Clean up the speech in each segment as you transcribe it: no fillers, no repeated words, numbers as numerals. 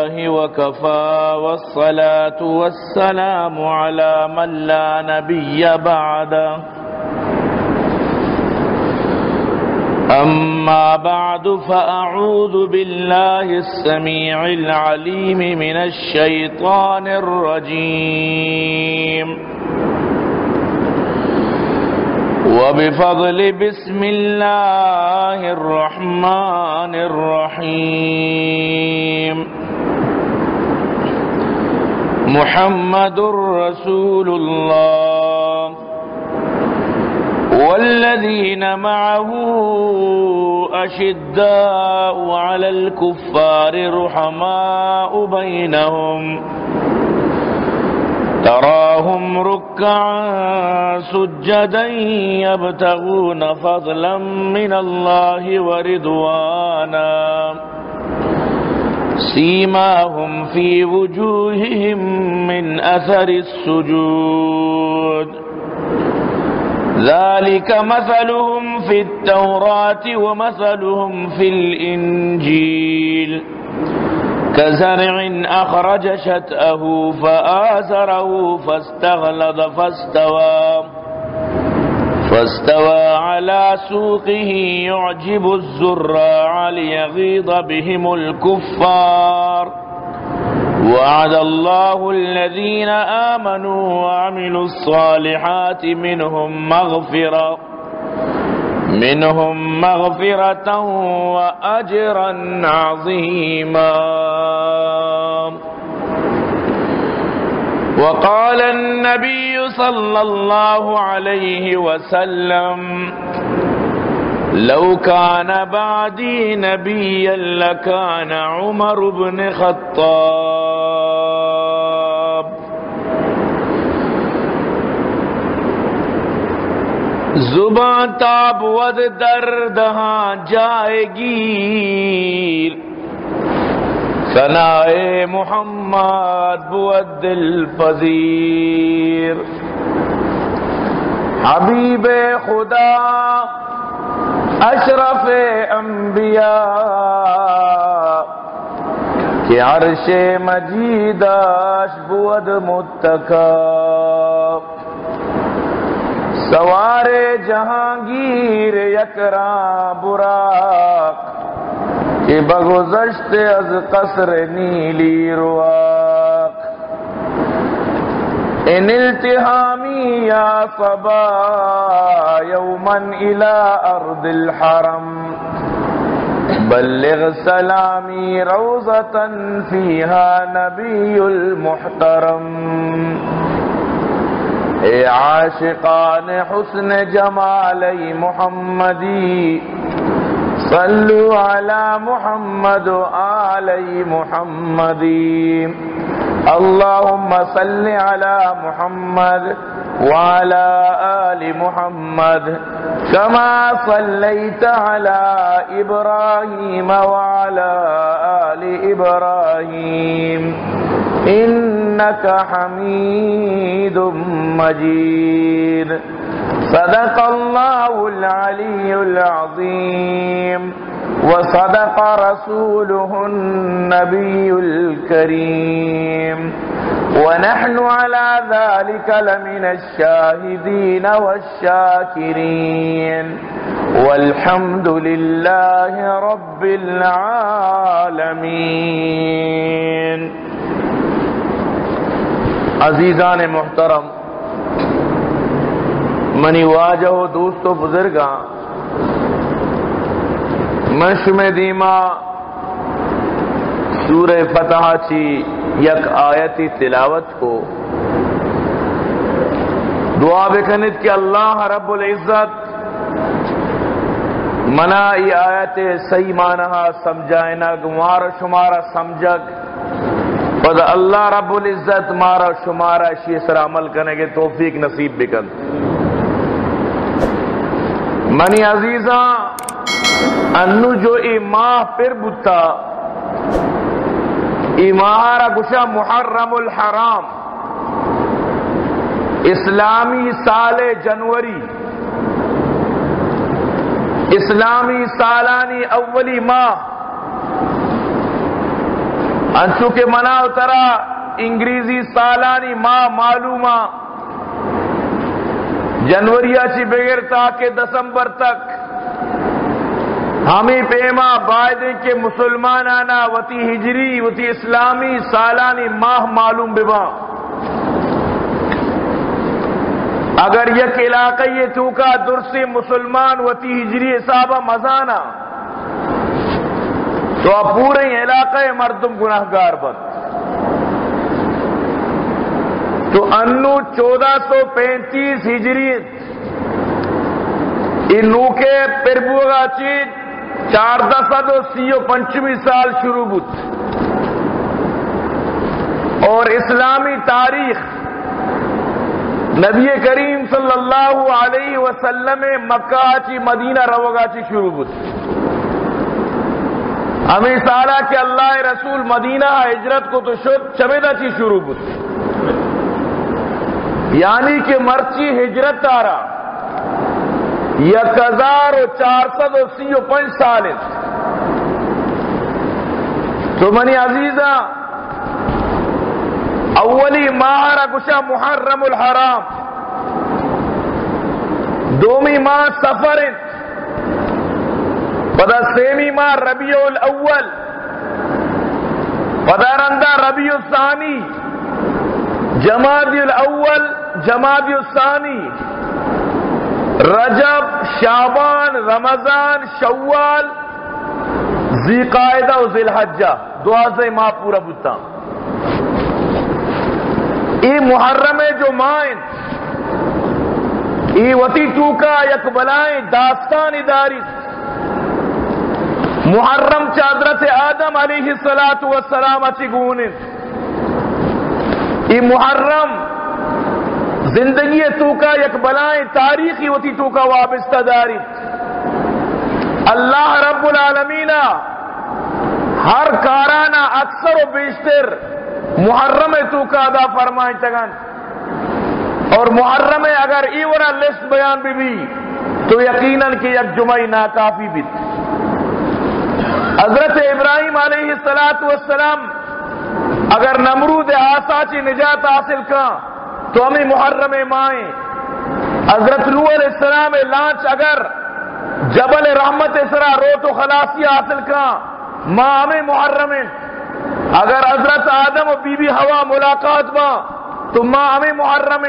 الله وكفى والصلاة والسلام على من لا نبي بعده أما بعد فأعوذ بالله السميع العليم من الشيطان الرجيم وبفضل بسم الله الرحمن الرحيم محمد رسول الله والذين معه أشداء على الكفار رحماء بينهم تراهم ركعا سجدا يبتغون فضلا من الله ورضوانا سيماهم في وجوههم من أثر السجود ذلك مثلهم في التوراة ومثلهم في الإنجيل كزرع أخرج شطأه فآزره فاستغلظ فاستوى على سوقه يعجب الزراع ليغيظ بهم الكفار وعد الله الذين آمنوا وعملوا الصالحات منهم مغفرة وأجرا عظيما. وقال النبي صلى الله عليه وسلم لو كان بعدي نبيا لكان عمر بن خطاب. زبان تاب ود دردہاں جائے گی ثنائے محمد بود دل پذیر. حبیب خدا اشرف انبیاء کہ عرش مجیدش بود متکا سوار جہانگیر یکراں براق کہ بگذشت از قصر نیلی رواق ان التحامی یا صبا یوما الى ارض الحرم بلغ سلامی روضة فیہا نبی المحترم. اے عاشقان حسن جمالی محمدی صلو علی محمد آلی محمدی اللہم صل علی محمد وعلى آل محمد كما صليت على إبراهيم وعلى آل إبراهيم إنك حميد مجيد. صدق الله العلي العظيم وصدق رسوله النبي الكريم ونحن على ذلك لمن الشاهدين والشاكرين والحمد لله رب العالمين. عزیزان محترم منی واجہ و دوست و بزرگاں منشم دیما سورہ فتح چی یک آیتی تلاوت کو دعا بکنید کہ اللہ رب العزت منا ای آیت صحیح معنی سمجھائنا گمارا شمارا سمجھک اور اللہ رب العزت مارا شمارا شیء سر عمل کرنے کے توفیق نصیب بکن. منی عزیزاں انو جو ای ماہ پر بتا ای ماہارا گشا محرم الحرام اسلامی سال جنوری اسلامی سالانی اولی ماہ انچو کے منا اترا انگریزی سالانی ماہ معلومہ جنوری چی بغیر تاکہ دسمبر تک ہمیں پیما بائدیں کہ مسلمان آنا وتی ہجری وتی اسلامی سالانی ماہ معلوم ببا اگر یک علاقہ یہ توکا درسی مسلمان وتی ہجری حسابہ مزانا تو اب پورے علاقہ مردم گناہگار بند تو انو 1435 ہجری انو کے پربوگا چیز 1435 سال شروع بود اور اسلامی تاریخ نبی کریم صلی اللہ علیہ وسلم مکہ چی مدینہ روگا چی شروع بود ہمیں سالہ کہ اللہ رسول مدینہ ہجرت کو تو شد چمیدہ چی شروع بود یعنی کہ مرچی ہجرت تارا 1435 سال تو منی عزیزہ اولی ماہ گشا محرم الحرام دومی ماہ سفر پدا سیمی ماہ ربیع الاول پدا رندہ ربیع الثانی جمادی الاول جمادی الثانی رجب شعبان رمضان شوال ذی قائدہ و ذی الحجہ 12 ماہ پورا بتا ای محرم جو مائن ای وتی ٹوکا یک بلائیں داستان اداری محرم چادرت آدم علیہ السلام اچھی گونن ای محرم زندگی توکا یک بلائیں تاریخی وتی توکا وابستہ داری اللہ رب العالمین ہر کارانا اکثر و بیشتر محرم توکا ادا فرمائیں تگن اور محرم اگر ایورا لسٹ بیان بھی تو یقیناً کہ یک جمعی ناکافی بھی حضرت ابراہیم علیہ السلام اگر نمرود آساچی نجات حاصل کا تو ہمیں محرم مائیں حضرت نوح علیہ السلام لانچ اگر جبل رحمت اسرا روت و خلاصی حاصل کا ماں ہمیں محرم اگر حضرت آدم و بی بی ہوا ملاقات با تو ماں ہمیں محرم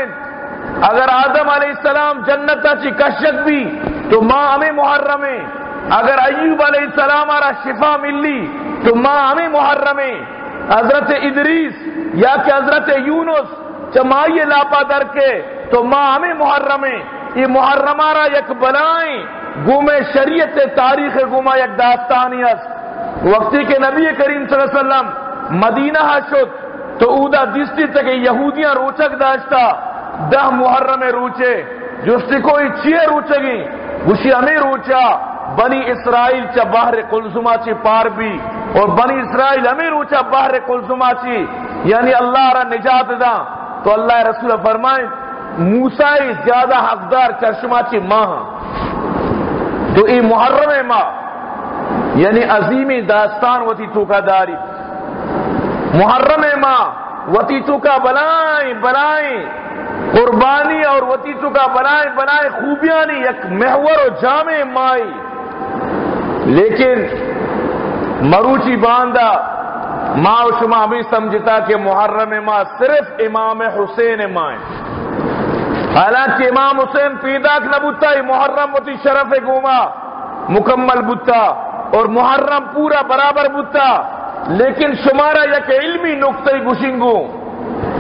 اگر آدم علیہ السلام جنت چی کشک بھی تو ماں ہمیں محرم اگر ایوب علیہ السلام آرہ شفا ملی تو ماں ہمیں محرم حضرت ادریس یا کہ حضرت یونس چمائیے لاپا در کے تو ماں ہمیں محرم یہ محرم آرہ یک بلائیں گومے شریعت تاریخ گوما یک داستانی است وقتی کے نبی کریم صلی اللہ علیہ وسلم مدینہ شد تو اودا دیستی تک یہودیاں روچک داشتا 10 محرم روچے جستی کوئی چیئے روچگی گوشی ہمیں روچا بنی اسرائیل چا بحر قلزمہ چی پار بھی اور بنی اسرائیل ہمیں روچا بحر قلزمہ چی یعنی اللہ را نجات دا تو اللہ رسول فرمائے موسیٰ زیادہ حقدار چرشمہ چی ماہ تو ای محرم ماہ یعنی عظیمی داستان وتی توکا داری محرم ماہ وتی توکا بلائیں قربانی اور وتی توکا بلائیں خوبیاں نہیں یک محور و جامع مائی لیکن مروچی باندھا ماں و شما بھی سمجھتا کہ محرم ماں صرف امام حسین مائیں حالانکہ امام حسین پیداک نہ بتا محرم وتی شرف گوما مکمل بتا اور محرم پورا برابر بتا لیکن شمارا یک علمی نقطہ گشنگو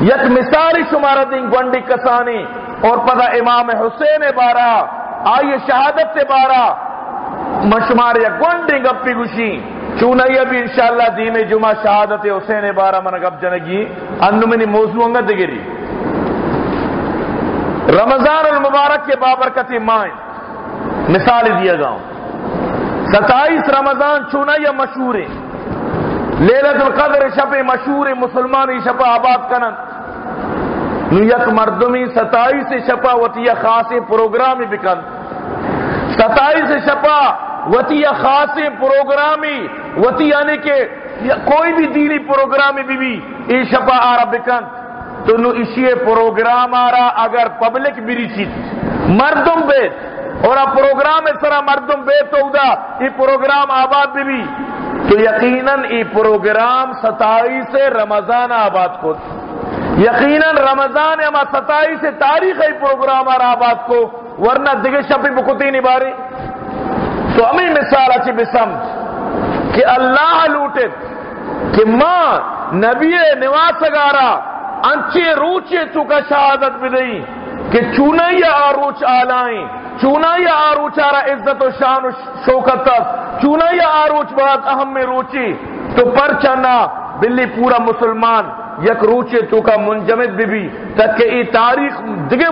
یک مثالی شمارا دیں گونڈی کسانی اور پتہ امام حسین بارا آئیے شہادت سے بارا مشمار یک گونڈی گپی گشی چونائی ابھی انشاءاللہ دیم جمعہ شہادت حسین بارا من گپ جنگی انو منی موضوع انگا دگری رمضان المبارک کے بابرکتی مائن مثال دیا گاؤں 27 رمضان چونائی مشہور لیلت القدر شب مشہور مسلمانی شب آباد کنن نو یک مردمی 27 شپا وطیہ خاصی پروگرامی بکن 27 شپا وطیہ خاصی پروگرامی وطیہ یعنی کہ کوئی بھی دینی پروگرام بھی ای شفا آرہ بکن تو نو اسی پروگرام آرہ اگر پبلک بری چیز مردم بیت اور پروگرام اس طرح مردم بیت تو دا یہ پروگرام آباد بھی تو یقیناً یہ پروگرام 27 رمضان آباد کو یقیناً رمضان اما 27 تاریخ ہے پروگرام آباد کو ورنہ دیگے شپی بکتی نہیں باری تو ہمیں مثال اچھی بسمجھ کہ اللہ لوٹت کہ ماں نبی نواز گارا انچے روچے تو کا شہادت بدئی کہ چونیا آروچ آلائیں چونیا آروچ آرہ عزت و شان و شوکت تک چونیا آروچ بہت اہم میں روچی تو پرچنا بلی پورا مسلمان یک روچے تو کا منجمد بھی تک کہ ای تاریخ دیگے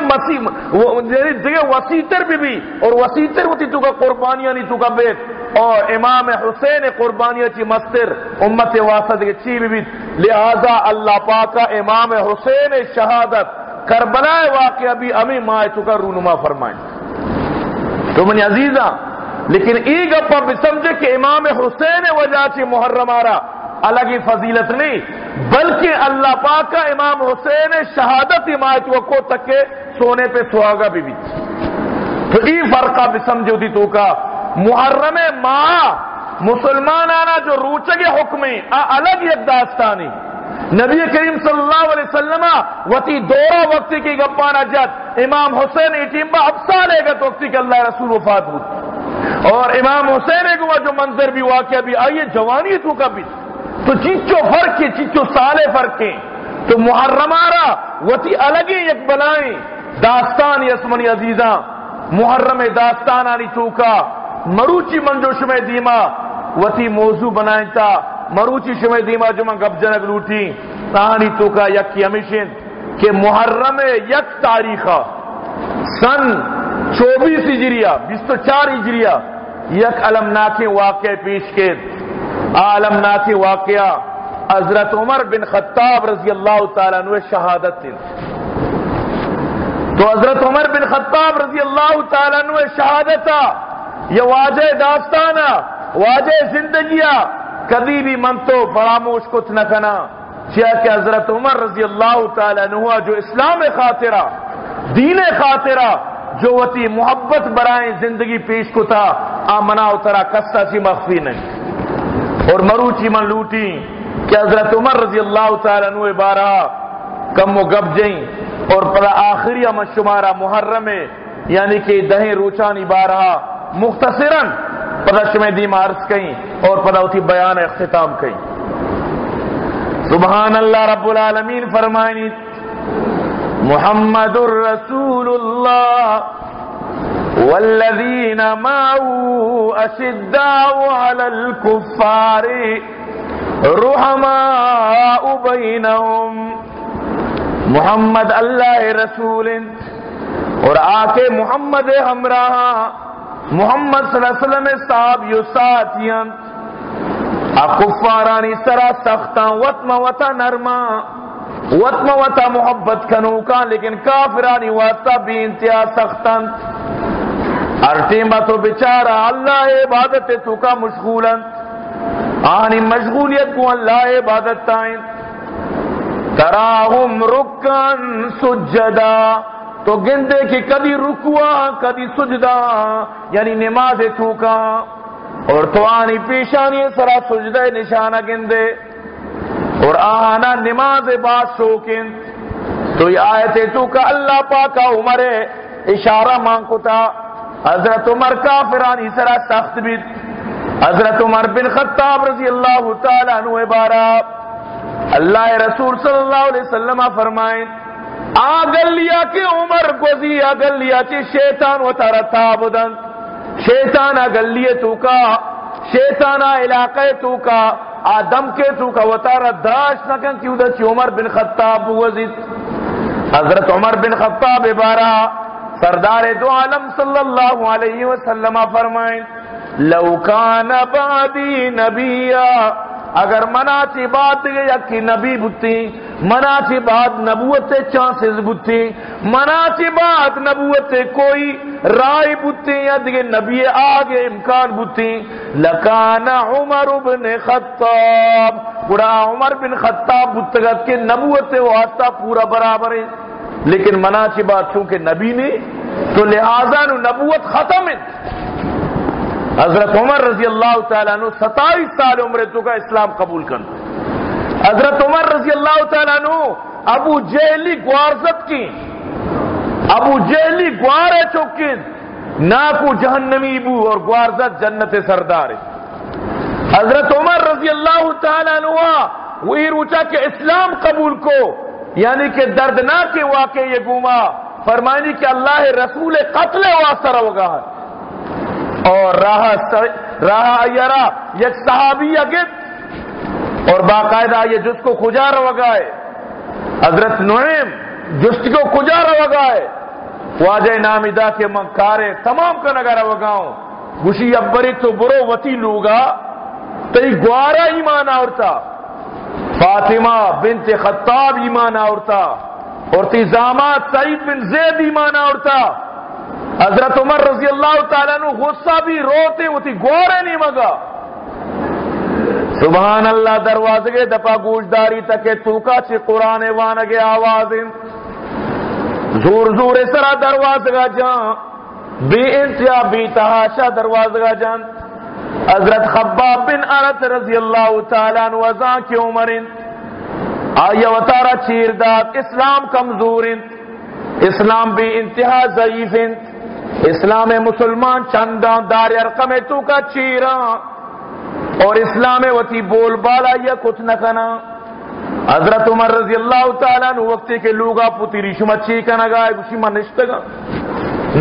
وسیتر بھی اور وسیتر ہوتی تو کا قربانیاں نہیں تو کا بیت اور امام حسین قربانیاں چی مستر امت واسط کے چی بھی لہذا اللہ پاکا امام حسین شہادت کربلا واقعہ بھی امی مائے تو کا رونما فرمائیں تو منی عزیزہ لیکن ای گپا بھی سمجھے کہ امام حسین وجہ چی محرم آرہ الگ ہی فضیلت نہیں بلکہ اللہ پاک کا امام حسین شہادت حمایت وقو تک کے سونے پہ سہاگا بھی تو ای فرقہ بھی سمجھو دی تو کا محرم ماہ مسلمان آنا جو روچگے حکمیں الگ یک داستانی نبی کریم صلی اللہ علیہ وسلم وتی دورہ وقتی کی گپانا جت امام حسین ایٹیم با اب سالے گا تو وقتی کہ اللہ رسول وفات ہوتی اور امام حسین کو جو منظر بھی واقعہ بھی آئیے جوانی تو کا بھی تو چیچو فرق ہے چیچو سالے فرق ہیں تو محرم آرہ وتی الگ ہی یک بلائیں داستان یسمنی عزیزاں محرم داستان آنی تو کا مروچی منجو شمع دیما وتی موضوع بنائیں تا مروچی شمع دیما جو من گب جنگ لوٹی تانی تو کا یک کی ہمیشن کہ محرم یک تاریخہ سن 24 ہجریہ 24 ہجریہ یک علمناک واقع پیش کے عالمناک واقعہ حضرت عمر بن خطاب رضی اللہ تعالیٰ عنہ شہادت تھی تو حضرت عمر بن خطاب رضی اللہ تعالیٰ عنہ شہادت یہ واجہ داستانہ واجہ زندگیہ کبھی بھی من تو فراموش کچھ نہ کنا کیا کہ حضرت عمر رضی اللہ تعالیٰ عنہ جو اسلام خاطرہ دین خاطرہ جو وتی محبت برائیں زندگی پیش کو تھا آمنا اترا کسا سی مخفی نہیں اور مروچی من لوٹی کہ حضرت عمر رضی اللہ تعالیٰ عنہ بارہ کم و گب جائیں اور پدا آخری من شمارہ محرم یعنی کہ دہیں روچانی بارہ مختصراً پدا شمع دیما عرض کہیں اور پدا اتی بیان اختتام کہیں سبحان اللہ رب العالمین فرمائنی محمد الرسول اللہ والذین معه اشداء علی الکفار رحماء بینہم محمد اللہ رسول اور آکے محمد ہمراہ محمد صلی اللہ علیہ وسلم صاحب یو ساتھیاں کفارانی سرا سختاں وطم وطا نرما وطم وطا محبت کنوکا لیکن کافرانی واسطہ بھی انتہا سختاں ارٹیمہ تو بچارہ اللہ عبادت تو کا مشغولا آنی مشغولیت کو اللہ عبادت تائیں تراہم رکن سجدہ تو گندے کی کدی رکوا کدی سجدہ یعنی نماز تو کا اور تو آنی پیشانی سرا سجدہ نشانہ گندے اور آنا نماز باز شوکن تو یہ آیت تو کا اللہ پاکا عمر اشارہ مانگو تھا حضرت عمر کافرانی سرا سخت بھی حضرت عمر بن خطاب رضی اللہ تعالیٰ عنہ بارہ اللہ رسول صلی اللہ علیہ وسلم فرمائیں آگل لیا کہ عمر گوزی آگل لیا چی شیطان و تارا تابدن شیطان آگل لیے تو کا شیطان علاقے تو کا آدم کے تو کا و تارا دراش نکن کیوں دا چی عمر بن خطاب وزید حضرت عمر بن خطاب بارہ سردار دو عالم صلی اللہ علیہ وسلم فرمائیں لو کان بعدی نبیا اگر منا چی بات گیا کہ نبی بتی منا چی بعد نبوت چانسز بوتی، منا چی بعد نبوت کوئی رائے بوتی یا دیگے نبی آگے امکان بوتی، لکان عمر بن خطاب، پورا عمر بن خطاب بوتگت کے نبوت واسطہ پورا برابر ہے، لیکن منا چی بعد چونکہ نبی نے تو لہذا نبوت ختم ہے۔ حضرت عمر رضی اللہ تعالیٰ عنہ 27 سال عمر تو کا اسلام قبول کرنا۔ حضرت عمر رضی اللہ تعالیٰ عنہ ابو جہلی گوارزت کی، ابو جہلی گوارے چوکین ناکو جہنمی بو اور گوارزت جنت سردار ہے۔ حضرت عمر رضی اللہ تعالیٰ عنہ وہی روچا کہ اسلام قبول کو، یعنی کہ دردناک واقعے یہ گوما فرمانی کہ اللہ رسول قتل واسطہ ہوگا، اور راہ یرا یک صحابی اگت اور باقاعدہ یہ جس کو کھجا روگائے حضرت نعیم جس کو کھجا روگائے واجہ نامیدہ کے منکارے تمام کا نگا روگاؤں گوشی ابری تو برو وطی لوگا تی گوارا ایمان آورتا، فاطمہ بنت خطاب ایمان آورتا، اور تی زامات سعید بن زید ایمان آورتا۔ حضرت عمر رضی اللہ تعالیٰ عنہ غصہ بھی روتے ہوتی گورے نہیں مگا، سبحان اللہ دروازے دپا گوشداری تک توکا چھ قرآن وانگے آوازیں زور زور سرا دروازگا جان بے انتہا بے تحاشا دروازگا جان۔ حضرت خباب بن ارت رضی اللہ تعالیٰ عنہ وزاں کی عمرین آیا وطارہ چیر داد، اسلام کمزورین، اسلام بے انتہا ضعیفین، اسلام مسلمان چندان دار ارقم تو کا چیران، اور اسلام وتی بول بالا یا کچھ نہ کنا۔ حضرت عمر رضی اللہ تعالیٰ عنہ وقتی کے لوگا پوتی ریشما چی کنا گائے گوشی من نشتگا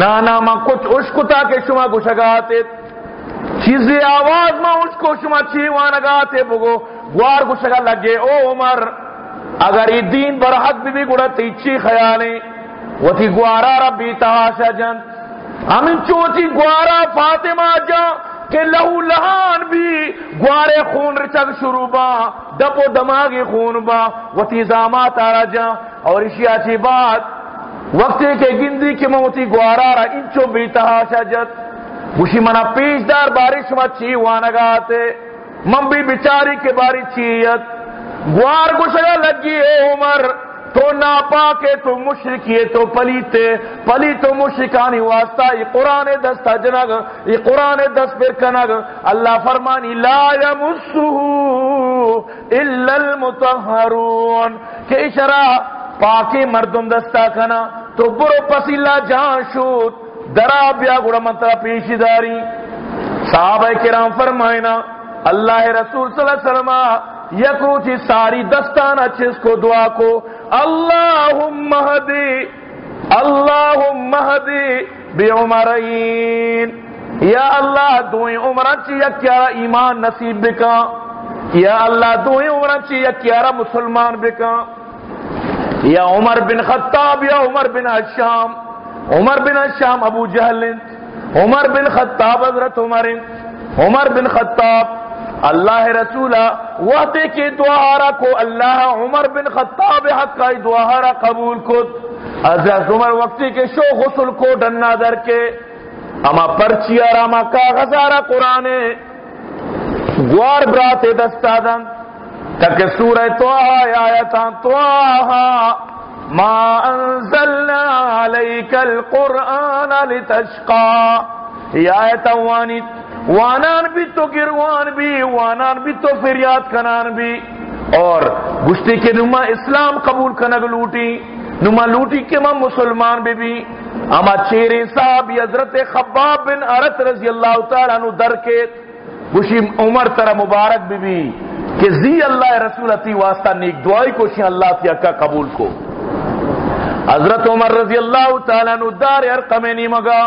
نا من کچھ اشکتا کے شما گوشگاتے چیزی آواز ما اشکو شما چی وانگاتے بگو گوار گوشگا لگے او عمر اگر یہ دین برحق بھی گوڑا تیچی خیالیں وتی گوارا ربی تحاشا جن ہمیں چوتی گوارا فاطمہ جا کہ لہو لہان بھی گوارے خون رچک شروع با دپ و دماغی خون با وتی زامات آرہ جا، اور اشیاء چی بات وقتی کے گندی کے موتی گوارا را انچو بھی تحاشا جت گوشی منا پیش دار بارش ما چی وانگا آتے من بھی بچاری کے باری چیت گوار گوشگا لگی اے عمر تو ناپاکے تو مشرکیے تو پلیتے پلی تو مشرکانی واسطہ یہ قرآن دستا جنگ یہ قرآن دست پر کنگ اللہ فرمانی لا یمسہ الا المطہرون کہ اشرا پاکی مردم دستا کنا تو برو پسیلہ جان شود درا بیا گوڑا منترہ پیشی داری۔ صحابہ کرام فرمائنا اللہ رسول صلی اللہ علیہ وسلم یکرو چی ساری دستانہ چیز کو دعا کو اللہم ہدی بعمرین، یا اللہ دوئیں عمران چی یکیارا ایمان نصیب بکا، یا اللہ دوئیں عمران چی یکیارا مسلمان بکا، یا عمر بن خطاب یا عمر بن حشام، عمر بن حشام ابو جہل، عمر بن خطاب حضرت عمر بن خطاب اللہ رسولہ وحدے کی دعا کو اللہ عمر بن خطاب حق کا دعا قبول کو حضرت عمر وقتی کے شو غسل کو ڈنا در کے اما پرچی آراما کاغذارا قرآن گوار برات دستادن تک سورہ توہا آیتان توہا ما انزلنا علیک القرآن لتشقا، یہ آیت وانان بھی تو گروان بھی وانان بھی تو فریاد کنان بھی، اور گشتی کے نما اسلام قبول کنگ لوٹی نما لوٹی کے ماں مسلمان بھی اما چیرے صاحب حضرت خباب بن ارت رضی اللہ تعالیٰ عنہ در کے گشی عمر ترہ مبارک بھی کہ زی اللہ رسولتی واسطہ نیک دعائی کو شی اللہ کی اکا قبول کو۔ حضرت عمر رضی اللہ تعالیٰ عنہ دار ارقم نہیں مگا،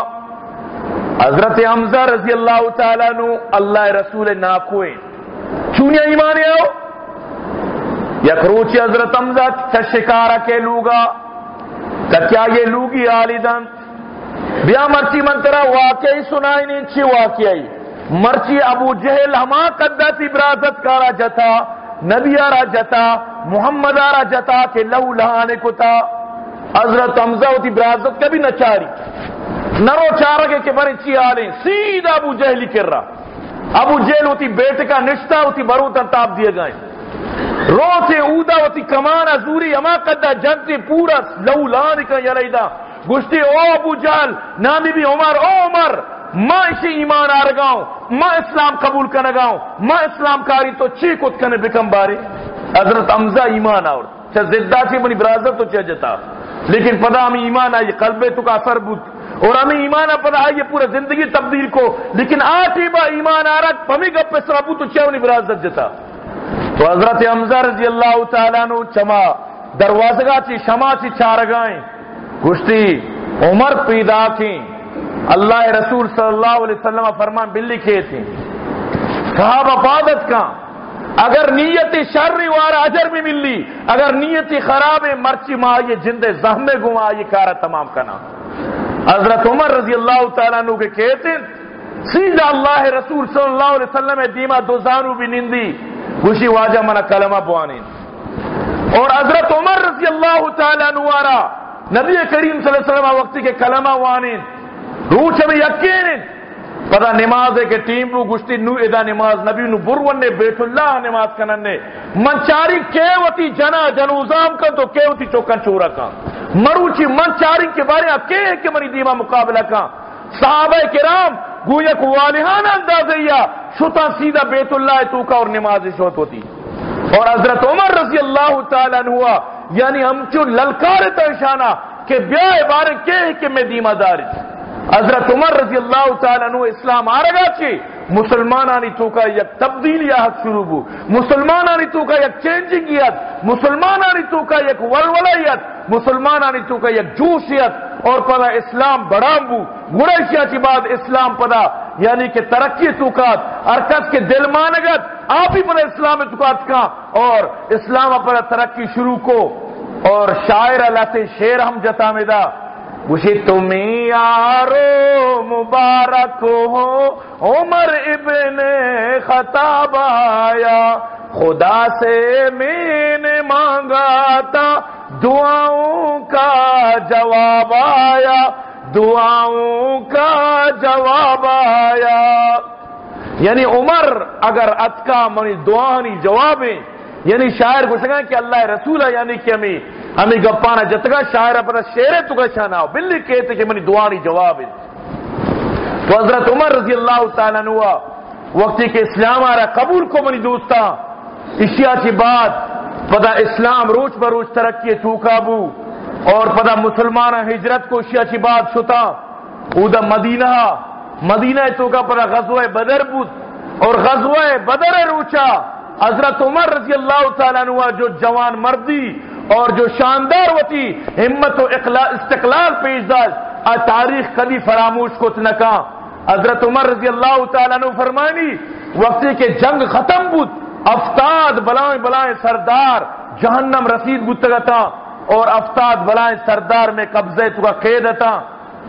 حضرت حمزہ رضی اللہ تعالیٰ عنہ اللہ رسول ناکوئے چونیا ایمانے آؤ یک روچی حضرت حمزہ شکارہ کے لوگا کہ کیا یہ لوگی آلیدن بیا مرچی منترہ واقعی سنائی نہیں چی واقعی مرچی ابو جہل ہما قدت ابرازت کارا جتا نبی آرا جتا محمد آرہ جتا کہ لہو لہانے کو تا حضرت حمزہ ہوتی برازت کبھی نہ چاری نرو چارگے کے بڑے چی آلیں سیدھا ابو جہلی کر رہا ابو جہل ہوتی بیٹے کا نشتہ ہوتی بروتن تاب دیے گئے روتے اودا ہوتی کمانا زوری اما قدہ جنتے پورا لہو لہانے کا یلیدہ گشتی او ابو جہل نامی بھی عمر او عمر ماں اسی ایمان آرگاؤں ماں اسلام قبول کنگاؤں ماں اسلام کاری تو چی کت کنے بکم بارے حضرت حمزہ ایمان آور چا زدہ چی بنی برازر تو چا جتا لیکن پدا ہمیں ایمان آئی قلبے تو کا اثر بود اور ہمیں ایمان پدا آئی پورا زندگی تبدیل کو لیکن آٹھی با ایمان آرک ہمیں گپ پہ سرابو تو چا بنی برازر جتا تو حضرت حمزہ رضی اللہ تعالیٰ نو چما دروازگاہ چی شما چی چارگائیں گشتی عمر پیدا کی اللہ رسول صلی اللہ علیہ وسلم فرمان بلی کھے تھے صحابہ پادت کا اگر نیت شر وارا اجر بھی ملی اگر نیت خراب مرچی ماں یہ جند زہمے گما یہ کارا تمام کنا حضرت عمر رضی اللہ تعالیٰ عنہ کے کہتے سیدھا اللہ رسول صلی اللہ علیہ وسلم دیما دو زانو بھی نندی گوشی واجہ منا کلمہ بوانین اور حضرت عمر رضی اللہ تعالیٰ عنہ وارا نبی کریم صلی اللہ علیہ وسلم وقتی کے کلمہ وانین روچ میں یقینین پدا نماز ہے کہ ٹیم رو گشتی نو ادا نماز نبی نو برون نے بیت اللہ نماز کنن نے منچاری کیوتی جنا جنوزام کن تو کیوتی چوکن چورا کن مروچی منچاری کے بارے کہ کہ منی دیما مقابلہ کن صحابہ کرام گویا کو والہانہ اندازیہ شتا سیدھا بیت اللہ تو کا اور نماز شوت ہوتی اور حضرت عمر رضی اللہ تعالیٰ عنہ یعنی ہم چو للکار تنشانہ کہ بیائے بارے کہ میں دیما داری حضرت عمر رضی اللہ تعالیٰ عنہ اسلام آرگا چی مسلمانانی تو کا یک تبدیلی حق شروع بو مسلمانانی تو کا یک چینجنگیت مسلمانانی تو کا یک ولولیت مسلمانانی تو کا یک جوشیت اور پدا اسلام بڑام بو گریشیا چی بعد اسلام پدا یعنی کہ ترقی توکات ارکت کے دل مانگت آپ ہی پدا اسلام توکات کا اور اسلام پدا ترقی شروع کو اور شاعر اللہ سے شیر ہم جتا میں دا وشی تمہیں یارو مبارک ہو عمر ابن خطاب آیا خدا سے میں نے مانگا تھا دعاؤں کا جواب آیا دعاؤں کا جواب آیا یعنی عمر اگر اتکا منی دعانی جوابیں یعنی شاعر کو سکھا کہ اللہ رسول ہے یعنی کہ ہمیں گپانا جتگا شاعر پر شیرے تو کا شانا بلی کہتے کہ منی دعانی جواب ہے تو حضرت عمر رضی اللہ تعالیٰ عنہ وقتی کہ اسلام آ رہا قبول کو منی دوستا اشیاء کی بات پدا اسلام روچ بروچ ترقی چوکابو اور پدا مسلمان ہجرت کو اشیاء کی بات شتا اودا مدینہ تو کا پدا غزوہ بدر بود اور غزوہ بدر روچا حضرت عمر رضی اللہ تعالیٰ عنہ جو جوان مردی اور جو شاندار ہوتی ہمت و استقلال پیش داشت تاریخ کبھی فراموش کو تنکا حضرت عمر رضی اللہ تعالیٰ عنہ فرمانی وقتی کے جنگ ختم بود افتاد بلائیں سردار جہنم رسید بودتگتا اور افتاد بلائیں سردار میں قبضے تو کا قید تھا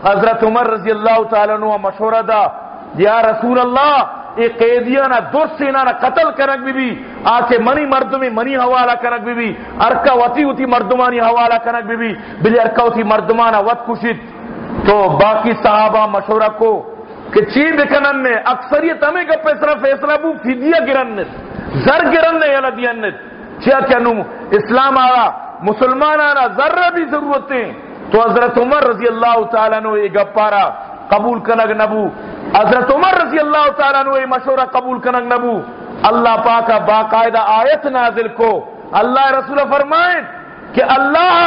حضرت عمر رضی اللہ تعالیٰ عنہ مشورہ دا یا رسول اللہ ایک قیدیانا درسینانا قتل کرنگ بھی آکے منی مردمی منی حوالہ کرنگ بھی ارکا وطی ہوتی مردمانی حوالہ کرنگ بھی بلی ارکا ہوتی مردمانا وط کشید تو باقی صحابہ مشورہ کو کہ چین بکنن نے اکثریت ہمیں کا پیسرہ فیصلہ بو فدیہ گرنت زر گرن یا لدینت چیا کنو اسلام آرہا مسلمان آرہا ذرہ بھی ضرورتیں تو حضرت عمر رضی اللہ تعالیٰ عنہ یہ گپارا قبول کنگ نبو حضرت عمر رضی اللہ تعالیٰ عنہ یہ مشورہ قبول کنگ نبو اللہ پاکا باقاعدہ آیت نازل کو اللہ رسول فرمائیں کہ اللہ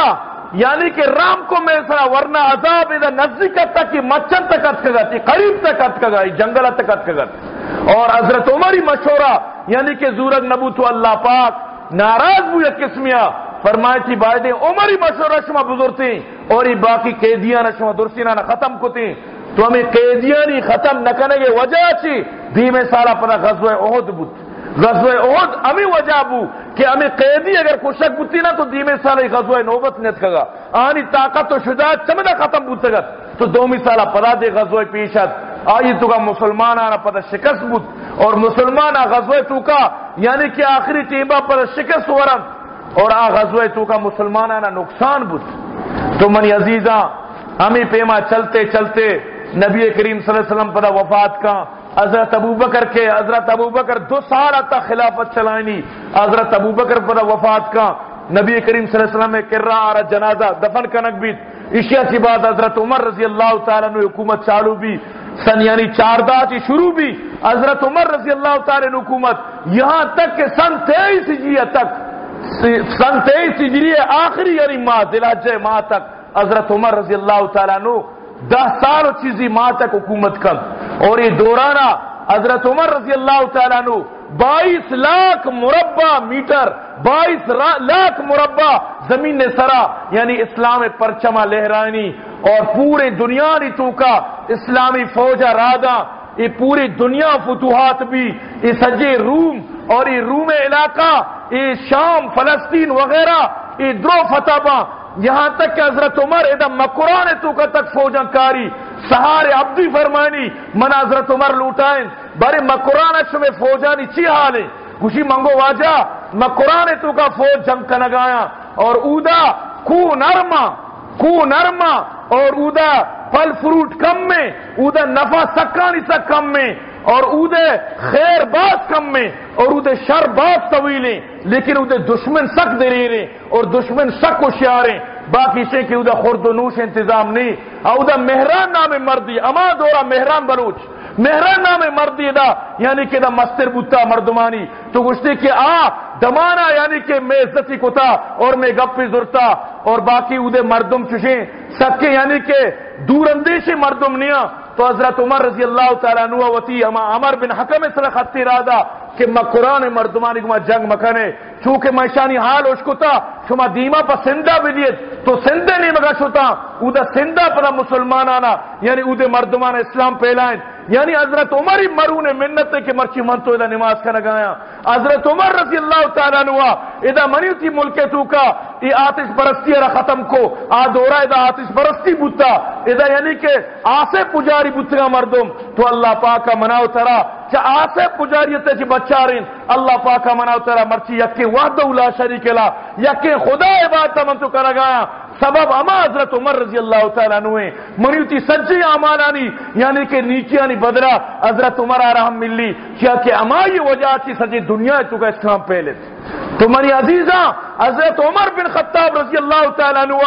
یعنی کہ رام کو میں سرا ورنہ عذاب ادھا نزدیکت تک کی مچن تک اتکگت قریب تک اتکگت جنگل تک اتکگت اور حضرت عمری مشورہ یعنی کہ زورگ نبو تو اللہ پاک ناراض بو یک قسمیہ فرمائے تھی بائدے عمری مشورہ شما بزرگتی اور یہ باقی قیدیاں شما درسینانا ختم کتی تو ہمیں قیدیانی ختم نہ کرنے کے وجہ چی دیمے سالہ پنا غزوہ احد بود غزوہ احد ہمیں وجہ بو کہ ہمیں قیدی اگر کشک بودتی نا تو دیمے سالہ غزوہ نوبت نیت کگا آنی طاقت و شجاعت چمدہ ختم بودتگت تو دومی سالہ پدا دے غزوہ پیشت آئی تو کا مسلمان آنا پدا شکست بود اور مسلمان غزوہ تو کا یعنی کہ آخری ٹیمہ پدا شکست ورن اور آ غزوہ تو کا مسلمانانہ نقصان بود. تو منی عزیزاں ہمیں پیما چلتے چلتے نبی کریم صلی اللہ علیہ وسلم پدا وفات کا حضرت ابوبکر 2 سال تک خلافت چلائنی. حضرت ابوبکر پدا وفات کا نبی کریم صلی اللہ علیہ وسلم میں کرا آرہ جنازہ دفن کنک بھی. اشیاء کی بعد حضرت عمر رضی اللہ تعالیٰ عنہ حکومت چالو بھی سن یعنی 14 کی شروع بھی. حضرت عمر رضی اللہ تعالیٰ عنہ حکومت یہاں تک کہ سن 23 ہجریہ تک سن 23 ہجریہ آخری یعنی ماہ ذوالحجہ ماہ تک حضرت عمر رضی اللہ تعالیٰ عنہ 10 سال چیزی ماہ تک حکومت کر. اور یہ دورانہ حضرت عمر رضی اللہ تعالیٰ عنہ 22 لاکھ مربع میٹر 22 لاکھ مربع زمین سرا یعنی اسلام پرچمہ لہرانی اور پورے دنیا نی تو کا اسلامی فوجہ رادا یہ پوری دنیا فتوحات بھی یہ سجے روم اور یہ روم علاقہ یہ شام فلسطین وغیرہ یہ درو فتح یہاں تک کہ حضرت عمر ادھا مکران تو کا تک فوجاں کاری سہارے عبدی فرمانی من حضرت عمر لوٹائیں بارے مکران اچھ میں فوجانی چی حالے خوشی منگو واجہ مکران تو کا فوج جنگ کا نگایا اور اودا کو نرما اور اودا پھل فروٹ کم میں اودا نفع سکانی سک کم میں اور اودے خیر باز کم میں اور اودے شر باز طویلیں لیکن اودے دشمن سک دریریں اور دشمن سک ہوشیاریں باقی سے کہ اودہ خورد و نوش انتظام نہیں. اودہ مہران نام مردی اما دورا مہران بلوچ مہران نام مردی دا یعنی کہ دا مستر بوتا مردمانی تو گشتے کہ دمانا یعنی کہ میں عزتی کتا اور میں گپی زرتا اور باقی اودے مردم چشیں سکے یعنی کہ دور اندیشی مردم نیا. تو حضرت عمر رضی اللہ تعالیٰ عنہ وتی اما عمر بن حکم صلی خطی رادا کہ مکران مردمانی کو جنگ مکنے چونکہ میشانی حال اشکتا شما دیما پا سندہ بدیت تو سندہ نہیں مگا شتا اودا سندہ پا مسلمان آنا یعنی اودے مردمان اسلام پہلائیں یعنی حضرت عمر ہی مرون منت کے مرچی من تو ادھا نماز کا نگایا. حضرت عمر رضی اللہ تعالیٰ عنہ ادھا منیتی ملک تو کا یہ آتش پرستی را ختم کو دورا ادھا آتش پرستی بوتا ادھا یعنی کہ آسے پجاری بوتگا مردم تو اللہ پاک کا مناو ترا چا آسے پجاریتے چی بچارین اللہ پاک کا مناو ترا مرچی یکی وحدہ لا شریک لا یکی خدا عبادتا من تو کا نگایا سبب اما حضرت عمر رضی اللہ تعالیٰ عنہ منیتی سجی آمانانی یعنی کہ نیچیانی بدرہ حضرت عمر رحم ملی کیا کہ اما یہ وجہ چی سجی دنیا تو کا اسلام پہلے تو منی عزیزاں حضرت عمر بن خطاب رضی اللہ تعالیٰ عنہ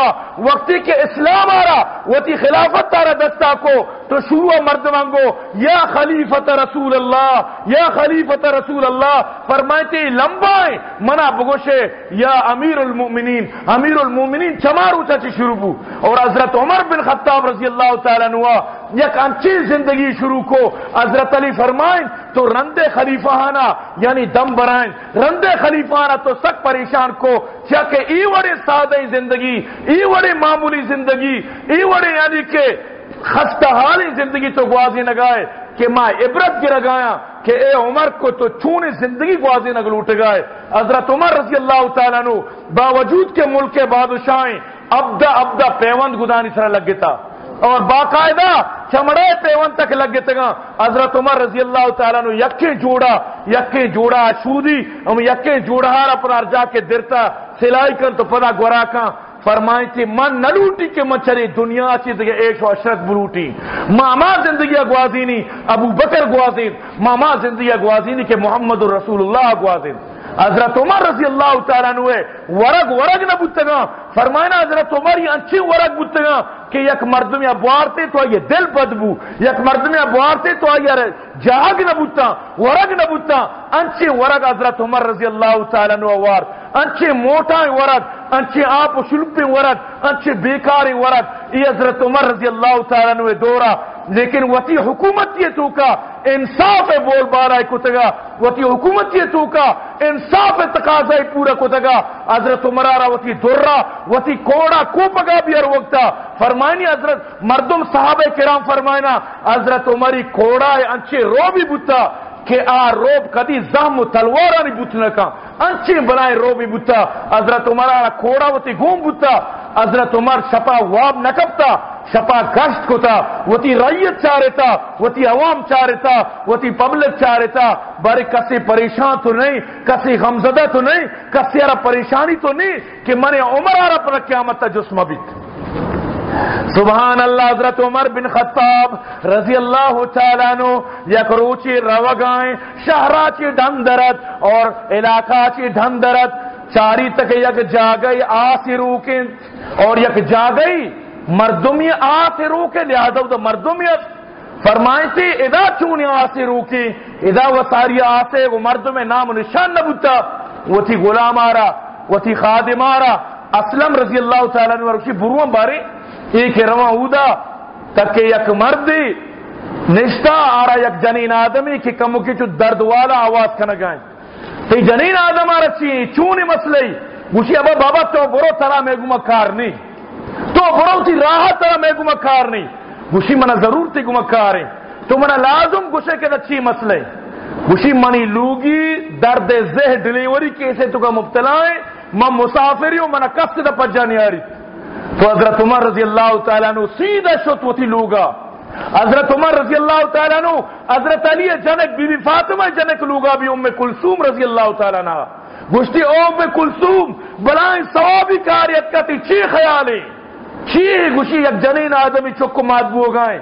وقتی کہ اسلام آرہا وقتی خلافت تارا دستا کو تو شروع مرد مانگو یا خلیفت رسول اللہ فرمائتے لمبائیں منا بگوشے یا امیر المومنین چمارو چاچی شروع بو. اور حضرت عمر بن خطاب رضی اللہ تعالیٰ عنہ یک انچی زندگی شروع کو حضرت علی فرمائیں تو رندے خلیفہانا یعنی دم برائیں رندے خلیفہانا تو سک پریشان کو کیا کہ ای وڑے سادہ زندگی ای وڑے معمولی زندگی ای وڑے یعنی کہ خستہ حالی زندگی تو گوازی نگائے کہ ماں عبرت کی رگایا کہ اے عمر کو تو چونی زندگی گوازی نگ لوٹ گئے. حضرت عمر رضی اللہ تعالیٰ عنہ باوجود کے ملک کے بادشاہیں ابدا پیوند گدانی سر لگ گتا اور باقاعدہ چمڑے پیوند تک لگ گتے گا. حضرت عمر رضی اللہ تعالیٰ عنہ یکی جوڑا شودی ہم یکی جوڑا اپنا جا کے درتا سلائی کر تو پدا گورا کا فرمائیں تھی من نلوٹی کہ من چلی دنیا چیز کہ ایک و عشرت بلوٹی ماما زندگی گوازینی ابو بکر گوازین ماما زندگی گوازینی کہ محمد رسول اللہ گوازین. حضرت عمر رضی اللہ تعالیٰ عنہ ورگ نہ بوتگا فرمائنا حضرت عمر یہ انچی ورگ بوتگا کہ یک مردم یا بوارتے تو یہ دل بدبو یک مردم یا بوارتے تو یہ جاگ نہ بوتا ورگ نہ بوتا انچی ورگ حضرت عمر رضی اللہ تعالیٰ عنہ وار انچی موٹا ورگ انچی آپ شلپی ورگ انچی بیکاری ورگ یہ حضرت عمر رضی اللہ تعالیٰ عنہ دورا. لیکن وتی حکومت یہ تو کا انصاف بول بارہ کتگا وتی حکومت یہ تو کا انصاف تقاضا پورا کتگا. حضرت عمرہ وتی درہ وتی کوڑا کو پگا بھی ہر وقتا فرمائنی حضرت مردم صحابہ کرام فرمائنا حضرت عمری کوڑا انچے رو بھی بوتا کہ روب کدی زہم و تلوارا نہیں بوتنا کا انچے بنائے رو بھی بوتا. حضرت عمرہ کوڑا وتی گھوم بوتا حضرت عمر شپا واب نکبتا شپا گشت کو تھا وتی رعیت چارتا وتی عوام چارتا وتی پبلک چارتا بارے کسی پریشان تو نہیں کسی غمزدہ تو نہیں کسی ارا پریشانی تو نہیں کہ من عمر آرہ پر قیامت تا جسم بیت. سبحان اللہ. حضرت عمر بن خطاب رضی اللہ تعالیٰ عنہ یک روچی روگائیں شہرہ چی ڈھندرت اور علاقہ چی ڈھندرت چاری تک یک جاگئی آسی روکیں اور یک جاگئی مردمی آسی روکیں لہذا وہ مردمیت فرمائیں تھی ادا چونی آسی روکی ادا وہ ساری آسے وہ مردم نام و نشان نبوتا وہ تھی غلام آرہ وہ تھی خادم آرہ. اسلم رضی اللہ تعالیٰ عنہ ورشی بروان باری ایک رواں اودا تک یک مردی نشتا آرہ یک جنین آدمی کی کمو کی چو درد والا آواز کنگائیں تی جنین آدم آرہ چونی مسئلہی گوشی ابا بابا تو برو ترہ میں گمہ کار نہیں تو برو تی راہ ترہ میں گمہ کار نہیں گوشی منہ ضرور تی گمہ کاریں تو منہ لازم گوشے کے اچھی مسئلہ گوشی منی لوگی درد زہ ڈیلیوری کیسے تو کا مبتلا ہے من مسافری ہوں منہ کس دا پجا نہیں آ رہی. تو حضرت عمر رضی اللہ تعالیٰ عنہ سیدھا شت وہ تھی لوگا. حضرت عمر رضی اللہ تعالیٰ عنہ حضرت علی جنک بی بی فاطمہ جنک لوگا بھی ام کلثوم رضی اللہ تعالیٰ عنہ گوشتی ام کلثوم بلائیں ثوابی کاریت کا تی چی خیالیں چی گوشی یک جنین آدمی چکو مادبو گائیں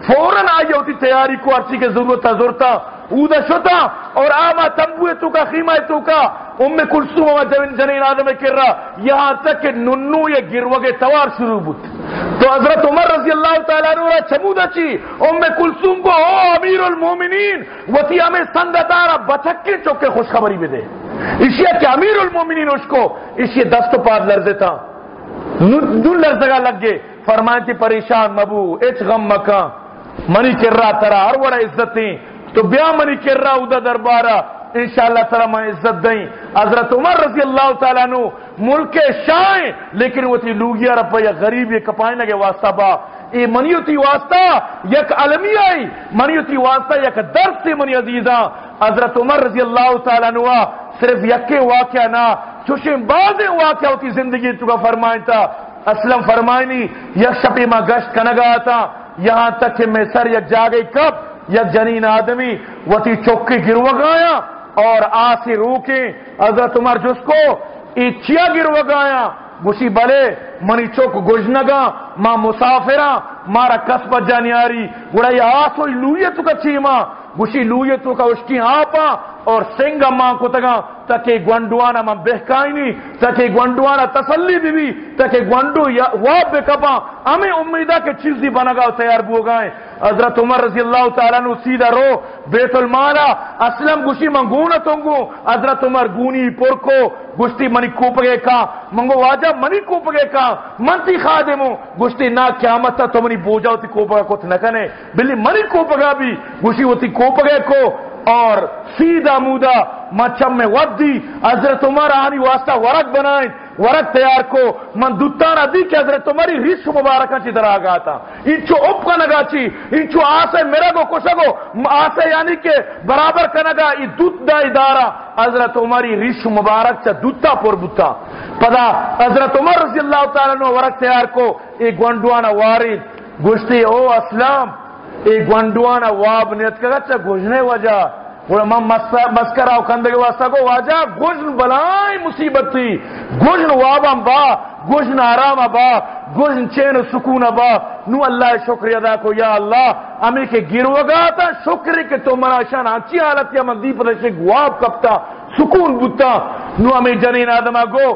فوراً آئی ہوتی تیاری کو ارچی کے ضرورت ضرورتا اودا شتا اور آما تنبوے تو کا خیمہ تو کا ام کلثوم و جنین آدم کر رہا یہاں تک کہ ننو یہ گروگے توار شروع بود. تو حضرت عمر رضی اللہ تعالیٰ عنہ چمودہ چی ام کلثوم کو او امیر المومنین وتی ہمیں سنددارہ بچکے چوکے خوشخبری بھی دے اسے کہ امیر المومنین اس کو اسے دست پار لرزے تھا نون لرزگا لگ گئے. فرمائیں تھی پریشان مبو اچ غم مکان منی کر رہا ترا ہر وڑا عزتیں تو بیا منی کر رہا ادا دربارہ انشاءاللہ تعالی میں عزت دیں. حضرت عمر رضی اللہ تعالیٰ عنہ ملک شائیں لیکن وہ تھی لوگیا رپا یا غریب یہ کپائیں لگے واسطہ با اے منیو تھی واسطہ یک علمی آئی منیو تھی واسطہ یک درد سے منی عزیزاں. حضرت عمر رضی اللہ تعالیٰ عنہ صرف یکے واقعہ نہ چوشیں بعض واقعہ ہوتی زندگی تو کا فرمائیں تھا. اسلم فرمائنی یک شپی ماں گشت کنگا تھا یہاں تک کہ میں سر یک جاگئی کب یک جنین آدمی وتی چوکی گروگایا اور آسی روکیں حضرت عمر جس کو ایچیا گروگایا گوشی بلے منی چوک گجنگا ماں مسافرہ مارا کسب جانیاری گوڑا یہ آسوئی لویتو کا چیما گوشی لویتو کا اشکی آپا اور سنگا ماں کو تگا تاکہ گونڈوانا ماں بہکائنی تاکہ گونڈوانا تسلی بھی تاکہ گونڈو واب بکپا ہمیں امیدہ کے چیزی بنگا تیار بو گائیں. حضرت عمر رضی اللہ تعالیٰ عنہ سیدھا رو بیت المالا اسلم گوشی من گونا تنگو حضرت عمر گونی پرکو گوشتی منی کوپگے کا منگو واجہ منی کوپگے کا منتی خادمو گوشتی نا قیامت تا تو منی بوجاو تی کوپگا کو تنکنے بلی منی کوپگا بھی گوشی وہ تی کوپگے کو اور سیدھا مودا مچم میں ودی حضرت عمر آنی واسطہ ورق بنائیں ورق تیار کو من دوتانا دی کہ حضرت عمری ریش مبارکہ چی در آگا تھا انچو اپ کا نگا چی انچو آسے میرا گو کشگو آسے یعنی کہ برابر کا نگا ای دوت دا ادارہ حضرت عمری ریش مبارک چا دوتا پر بوتا پدا حضرت عمر رضی اللہ تعالیٰ نے ورق تیار کو ایک گونڈوانا وارد گوشتی او اسلام ایک گونڈوانا واب نیت کا چا گوشنے وجہ وہ مسکرہ کندگی واسطہ کو واجہ گوشن بلائیں مصیبت تھی گوشن وابم با گوشن آرام با گوشن چین سکون با نو اللہ شکر ادا کو یا اللہ ہمیں کہ گروگا تھا شکر کہ تو مناشان اچھی حالت یا مندی پر واب کپتا سکون بوتا نو ہمیں جنین آدمہ گو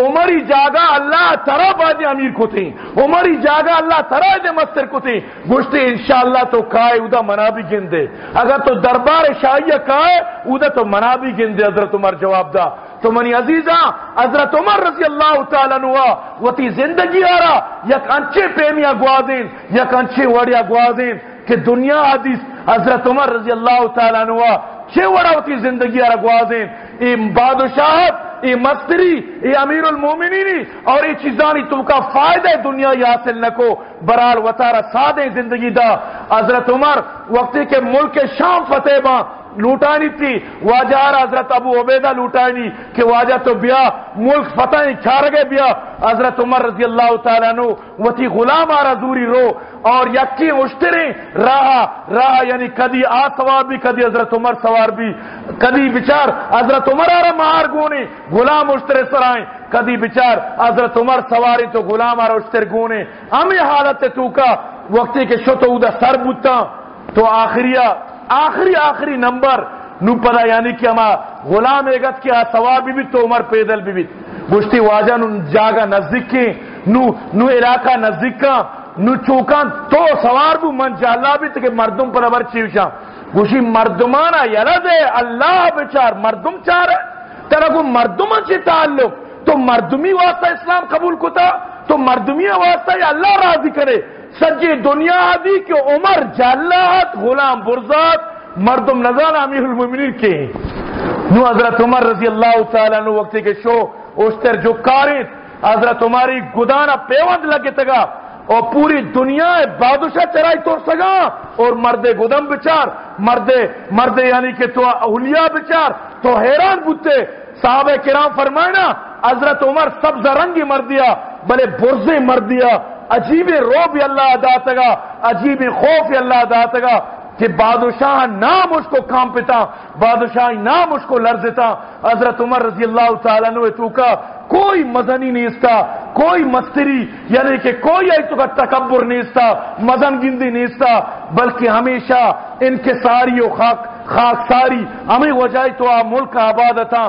عمری جاگا اللہ ترا بادی امیر کو تھی عمری جاگا اللہ ترا دے مستر کو تھی گوشتے انشاءاللہ تو کائے ادا منا بھی گندے اگر تو دربار شاہیہ کائے ادا تو منا بھی گندے. حضرت عمر جواب دا تو منی عزیزاں حضرت عمر رضی اللہ تعالیٰ عنہ وتی زندگی آرہ یک انچے پیمیا گوازین یک انچے وڑیا گوازین کہ دنیا حدیث حضرت عمر رضی اللہ تعالیٰ عنہ چھے وڑا وتی زندگی آرہ گوازین ای بادشاہت ای مستری ای امیر المومنینی اور ای چیزانی تو کا فائدہ دنیا حاصل نہ کو برال وطارہ سادے زندگی دا. حضرت عمر وقتی کے ملک شام فتح با لوٹانی تھی واجہ حضرت ابو عبیدہ لوٹانی کہ واجہ تو بیا ملک فتح چھارگے بیا حضرت عمر رضی اللہ تعالیٰ عنہ وتی غلام آرہ دوری رو اور یکی اشتریں راہ یعنی کدی آ سوار بھی کدی حضرت عمر سوار بھی کدی بچار حضرت عمر آرہ مہار گونے غلام اشترے سرائیں کدی بچار حضرت عمر سواری تو غلام آرہ اشتر گونے ہمیں حالت تو کا وقتی کے شتو دا سر بوتا تو آخری نمبر نو پدا یعنی کہ ہما غلام ایگت کیا سوار بھی تو عمر پیدل بھی گشتی واجہ نو جاگا نزدیکی نو علاقہ نزدیکا نو چوکان تو سوار بھی من جالا بھی تکے مردم پر ابر چیوشا گوشی مردمانا یلد اللہ بچار مردم چار ہے ترکو مردمان چی تعلق تو مردمی واسطہ اسلام قبول کتا تو مردمی واسطہ یا اللہ راضی کرے سجی دنیا دی کہ عمر جالات غلام برزات مردم نظان امیر المومنین کے نو حضرت عمر رضی اللہ تعالیٰ نو وقتی کے شو اشتر جو کاریت حضرت عمری گدانا پیوند لگے تگا اور پوری دنیا بادشاہ چرائی توڑ سگا اور مرد گدم بچار مرد یعنی کہ تو اولیاء بچار تو حیران بوتے صحابہ کرام فرمائنا حضرت عمر سبز رنگی مر دیا بلے برزے مر دیا عجیب روب اللہ ادا تگا عجیب خوف اللہ ادا تگا کہ بادشاہ نام اس کو کانپتا بادشاہ نام اس کو لرزتا حضرت عمر رضی اللہ تعالیٰ عنہ تو کا کوئی مزنی نہیں استا کوئی مستری یعنی کہ کوئی ایسو کا تکبر نہیں استا مزن گندی نہیں استا بلکہ ہمیشہ ان کے ساری و خاک ساری ہمیں وجہ تو ملک آبادتا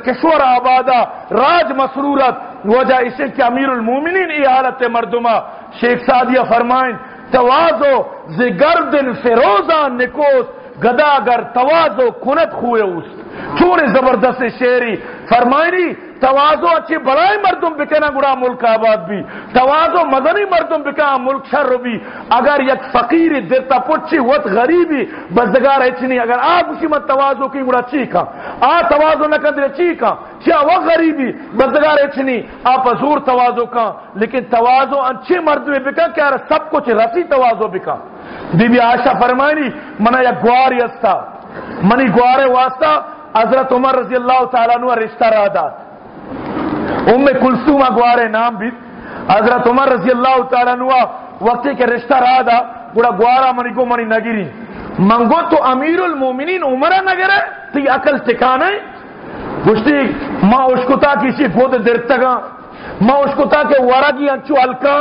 کشور آبادا راج مسرورت وجہ اسے کہ امیر المومنین ای حالت مردمہ شیخ سعدیہ فرمائیں توازو زگردن فیروزان نکوس گدا اگر توازو کنت خوئے اوست چون زبردست شیری فرمائنی توازو اچھی بڑائی مردم بکنا گڑا ملک آباد بھی توازو مدنی مردم بکنا ملک شر بھی اگر یک فقیر درتا پچھی وط غریبی بزدگار اچھنی اگر آپ اسی مت توازو کی گڑا چیکا توازو نہ کندر چیکا کیا وہ غریبی بزدگار اچھنی آپ حضور توازو کا لیکن توازو اچھے مرد میں بکا کیا سب کچھ رسی توازو بکا بی بی عائشہ فرمائنی منا یا گواری استا منی گوارے واسطہ حضرت عمر رضی اللہ تعالیٰ عنہ رشتہ رہا دا کلثوم گوارے نام بھی حضرت عمر رضی اللہ تعالیٰ عنہ وقتی کے رشتہ رہا دا گوڑا گوارا منی کو منی نگیری منگو تو امیر المومنین عمرہ نگرے تی عقل ٹکانے گشتی ماں اشکتا کسی خود درتگا ماں اشکتا کے ورگی انچو ہلکا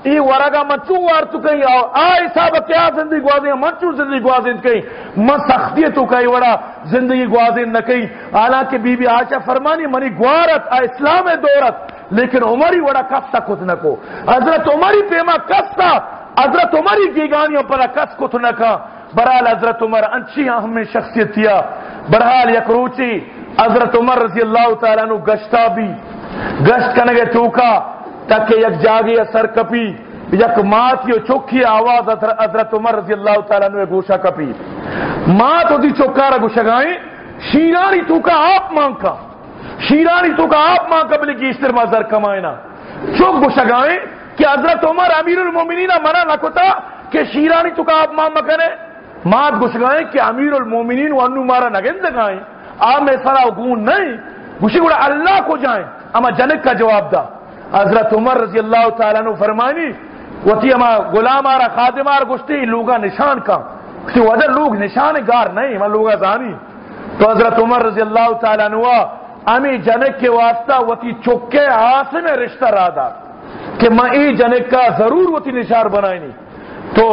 ای ورگا منچو وارتو کہیں آئی صاحب کیا زندگی گوازیں منچو زندگی گوازیں کہیں من سختی تو کہیں وڑا زندگی گوازیں نہ کہیں حالانکہ بی بی عائشہ فرمانی منی گوارت اسلام دورت لیکن عمری وڑا کس کت نہ کو حضرت عمری پیما کس تا حضرت عمری گیگانیوں پر کس کت نہ کا برحال حضرت عمر انچی ہمیں شخصیت تھیا برحال یک روچی حضرت عمر رضی اللہ تعالیٰ عنہ گشتا بھی گشت کنگے توکا تک یک جاگی سر کپی یک مات یہ چوکی آواز حضرت عمر رضی اللہ تعالیٰ عنہ گوشا کپی مات ہوتی چوکارا گوشگائیں شیرانی تو کا آپ مانکا شیرانی تو کا آپ مانکا بلی گیشتر مازر کمائنا چوک گوشگائیں کہ حضرت عمر امیر المومنین منع نہ کتا کہ شیرانی تو کا آپ مان مکنے مات گوشگائیں کہ امیر المومنین وانو مارا نگندگائیں آپ میں سرا گون نہیں گوشی گوڑا اللہ کو جائیں اما جنک کا جواب دا حضرت عمر رضی اللہ تعالیٰ عنہ فرمانی وتی اما غلام آرہ خادم آرہ گشتی لوگا نشان کا کسی وجہ لوگ نشان گار نہیں ما لوگا زانی تو حضرت عمر رضی اللہ تعالیٰ عنہ امی جنک کے واسطہ وتی چکے آسم رشتہ را دا کہ میں ای جنک کا ضرور وتی نشار بنائنی تو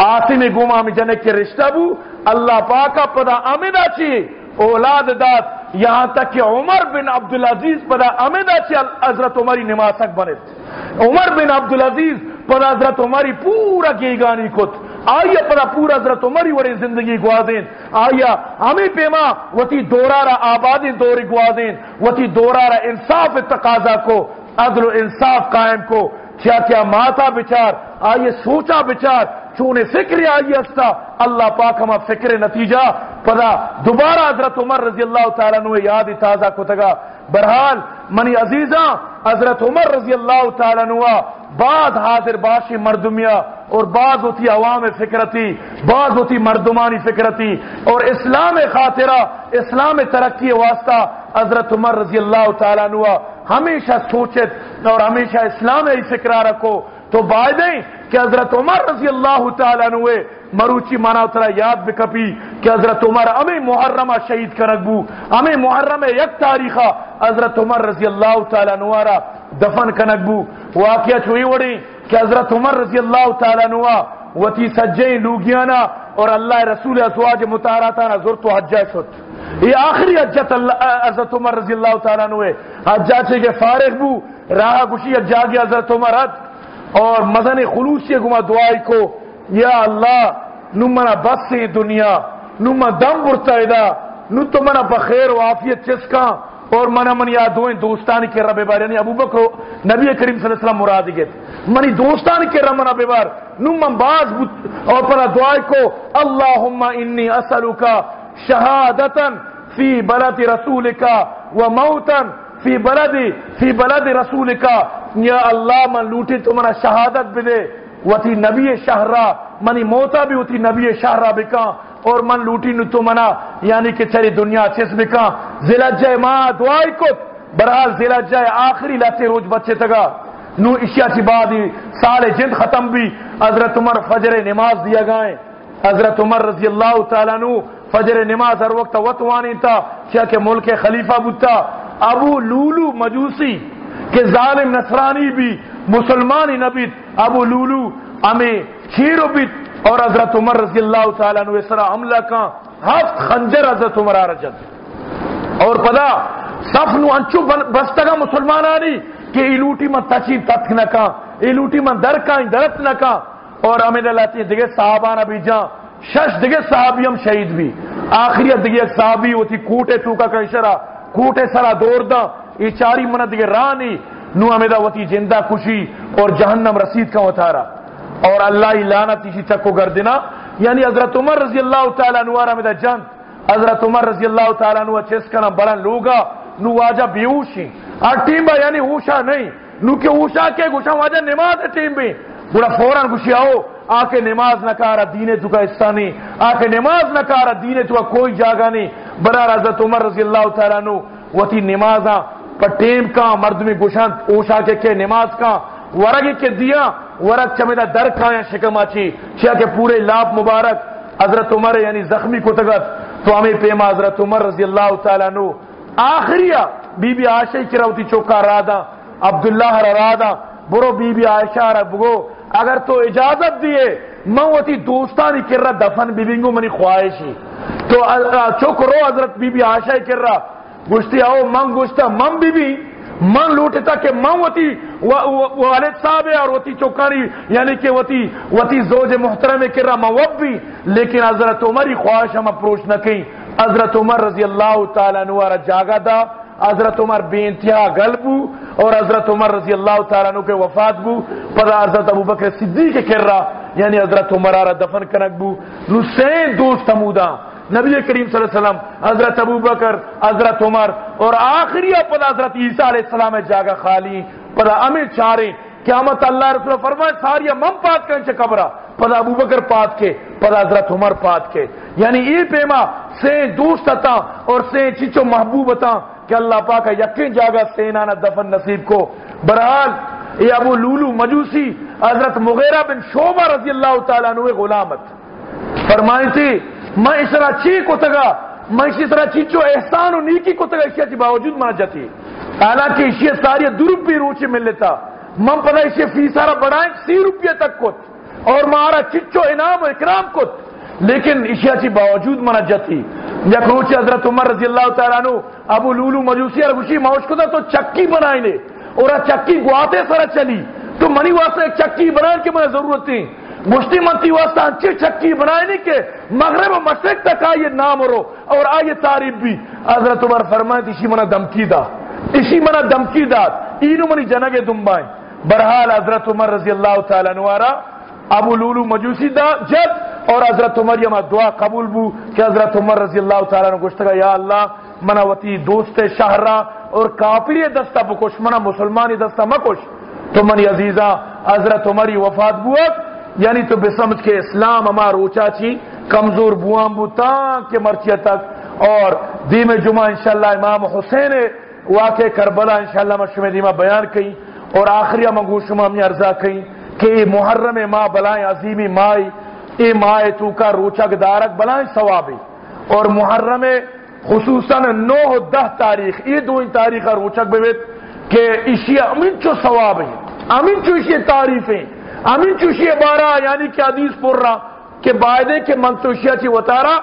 آسم گوما امی جنک کے رشتہ بو اللہ پاکا پدا امیدہ چی اولاد داد یہاں تک کہ عمر بن عبدالعزیز پدا امیدہ چی حضرت عمری نماسک بنت عمر بن عبدالعزیز پدا حضرت عمری پورا گیگانی کت آیا پدا پورا حضرت عمری وڑی زندگی گوازین آیا ہمیں پیما وتی دورارا آبادی دوری گوازین وتی دورارا انصاف تقاضا کو عدل و انصاف قائم کو کیا کیا ماتا بچار آئیے سوچا بچار چونے فکر آئیے استا اللہ پاک ہما فکر نتیجہ پدا دوبارہ حضرت عمر رضی اللہ تعالیٰ عنہ یاد تازہ کو تگا. برحال منی عزیزاں حضرت عمر رضی اللہ تعالیٰ عنہ بعد حاضر باشی مردمیا اور بعد ہوتی عوام فکرتی، بعد ہوتی مردمانی فکرتی، اور اسلام خاطرہ اسلام ترقی واسطہ حضرت عمر رضی اللہ تعالیٰ عنہ ہمیشہ سوچت اور ہمیشہ اسلام ہی فکرہ رکھو. تو بائدیں کہ حضرت عمر رضی اللہ تعالیٰ عنہ مروچی مانا اترا یاد بکپی کہ حضرت عمر ہمیں محرمہ شہید کنک بو، ہمیں محرم یک تاریخہ حضرت عمر رضی اللہ تعالیٰ عنہ دفن کنک بو. واقعہ چوئی وڑی کہ حضرت عمر رضی اللہ تعالیٰ عنہ وتی سجیں لوگیانا اور اللہ رسول ازواج مطہراتانا زرت و حجہ شد. یہ آخری حجت حضرت عمر رضی اللہ تعالیٰ عنہ حجہ چھے کہ فارغ بو راہ گوشی جاگی حضرت عمر اور مزن خلوصی گما دعائی کو یا اللہ نو منا بس سے دنیا نو منا دم برتا ادا نو تو منا بخیر و عافیت چسکا اور منا من یادوئیں دوستانی کے رب بار یعنی ابو بکر نبی کریم صلی اللہ علیہ وسلم مرادی گئے منی دوستانی کے رب منا بار نو من باز اور پنا دعائی کو اللہم انی اسألوکا شہادتا فی بلد رسولکا و موتا فی بلد رسولکا. یا اللہ من لوٹی تو منا شہادت بدے وتی نبی شہرہ منی موتا بھی وتی نبی شہرہ بکا اور من لوٹی نو تو منا یعنی کہ چری دنیا چس بکا. ذیلحجہ ماہ دعائی کت برحال ذیلحجہ آخری لاتے روز بچے تگا نو اشیاء چی بعدی سال جند ختم بھی حضرت عمر فجر نماز دیا گائیں. حضرت عمر رضی اللہ تعالیٰ عنہ فجر نماز ہر وقت وطوانی تھا کیا کہ ملک خلیفہ بتا. ابو لولو مجوسی کہ ظالم نصرانی بھی مسلمانی نبی ابو لولو ہمیں شیرو بیت اور حضرت عمر رضی اللہ تعالیٰ عنہ سرا عملہ کا ہفت خنجر حضرت عمر آرجد اور پدا صف نو انچو بستگا مسلمانانی کہ ایلوٹی من تچیب تتک نکا ایلوٹی من درکائیں درت نکا. اور ہمیں دلاتی ہیں دیکھے صحابان ابھی جان شش دیکھے صحابی ہم شہید بھی آخریت دیکھے ایک صحابی ہوتی کوٹے توکا کا اشارہ کوٹے سرا دور دا یہ چاری منت دیکھے رانی نو امیدہ وتی جندہ کشی اور جہنم رسید کا اتارا اور اللہ لعنت اسی تک کو گردنا. یعنی حضرت عمر رضی اللہ تعالیٰ عنہ امیدہ جن حضرت عمر رضی اللہ تعالیٰ عنہ چیز کنا بلن لوگا نو واجہ بیوشی اور ٹیم با یعنی اوشا نہیں نو کہ اوشا کے گوشا واجہ نماز ٹیم بھی بڑا فوراں گوشی آؤ آکے نماز نہ کارا دینے تو کا حصہ نہیں آکے نماز نہ کارا دینے تو کا کوئی جاگا نہیں. برار حضرت عمر رضی اللہ تعالیٰ عنہ وتی نمازاں پٹیم کا مرد میں گوشان اوشا کے نماز کا ورگی کے دیا ورگ چمیدہ در کھایا شکماچی چیا کہ پورے لاب مبارک حضرت عمر یعنی زخمی کو تگت تو ہمیں پیما حضرت عمر رضی اللہ تعالیٰ عنہ آخریہ بی بی عائشہ کی روتی چوکا رادا عبداللہ رادا برو بی بی عائشہ را بگو اگر تو اجازت دیے میں وتی دوستانی کر رہا دفن بی بینگو منی خواہشی تو چوک رو حضرت بی بی عائشہ کر رہا گوشتی آؤ من گوشتا من بی بی من لوٹتا کہ من وتی والد صاحب اور وتی چوکانی یعنی کہ وتی زوج محترم کر رہا من وب بھی لیکن حضرت عمری خواہش ہم اپروچ نہ کہیں. حضرت عمر رضی اللہ تعالیٰ عنہ جاگا دا حضرت عمر بے انتہا غلبو اور حضرت عمر رضی اللہ تعالیٰ عنہ کے وفات بو پدا حضرت ابو بکر صدیق کر رہا یعنی حضرت عمر آرہ دفن کنک بو نو سین دوست تمودا نبی کریم صلی اللہ علیہ وسلم حضرت ابو بکر حضرت عمر اور آخری پدا حضرت عیسیٰ علیہ السلام جاگا خالی پدا امیر چارے قیامت اللہ رسول فرمائے ساری من پات کریں چھ قبرہ پدا ابو بکر پات کے پدا حضرت عمر پات کے یعنی یہ پیما سین دوست تا اور سین چچو محبوب تا کہ اللہ پاک یقین جاگا سینانا دفن نصیب کو. برحال یہ ابو لولو مجوسی حضرت مغیرہ بن شعبہ رضی اللہ تعالیٰ عنہ غلامت فرمائی تھی میں اس طرح چی کو تگا میں اسی طرح چیچو احسان و نیکی کو تگا اشیاء کی باوجود مانا جاتی حالانکہ اشیاء ساری درب بھی روچے مل لیتا من پدا اشیاء فی سارا بڑھائیں 30 روپیہ تک کت اور مارا چچو انعام و اکرام کت لیکن اشیاء کی باوجود مانا جاتی. یک روچے حضرت عمر رضی اللہ تعالیٰ عنہ ابو لولو مجوسی اور خوشی موش کو تو چکی بنائیں لے اور چکی گواتے سارا چلی تو منی واسطہ ایک چکی بنائیں کے مجھے ضرورت تھی مشتی منتی واسطہ انچے چکی بنائیں نہیں کہ مغرب و مشرق تک آئیے نام رو اور آئیے تعریف بھی. حضرت عمر فرمائے اسی منہ دمکی دا اسی منہ دمکی دا اینو منی جنگ دنبائیں. برحال حضرت عمر رضی اللہ تعالیٰ عنہ ابو لولو مجوسی دا جب اور حضرت عمر یہ دعا قبول بو کہ حضرت عمر رضی اللہ تعالیٰ نے گوشت یا اللہ منا وتی دوست شہرہ اور کافری دستہ بکش منا مسلمانی دستہ مکش تو منی عزیزہ حضرت عمری وفات بوک یعنی تو بسمجھ کے اسلام ہما روچا چی کمزور بوام بوتا کہ مرچیہ تک اور دیم جمعہ انشاءاللہ امام حسین واقع کربلا انشاءاللہ مشہور دیمہ بیان کئی اور آخریہ منگو شما ہمیں عرضہ کئی کہ محرم ماہ بلائیں عظیمی مائی اے ماہ تو کا روچک دارک بلائیں ثوابی اور محرم خصوصاً 9 و 10 تاریخ یہ دو تاریخ روچک بیوت کہ اشیاء امین چو ثوابی امین چو اشیاء تعریفیں امین چو اشیاء بارہ یعنی کہ حدیث پر رہا کہ باعدے کے منتوشیہ چی وطارہ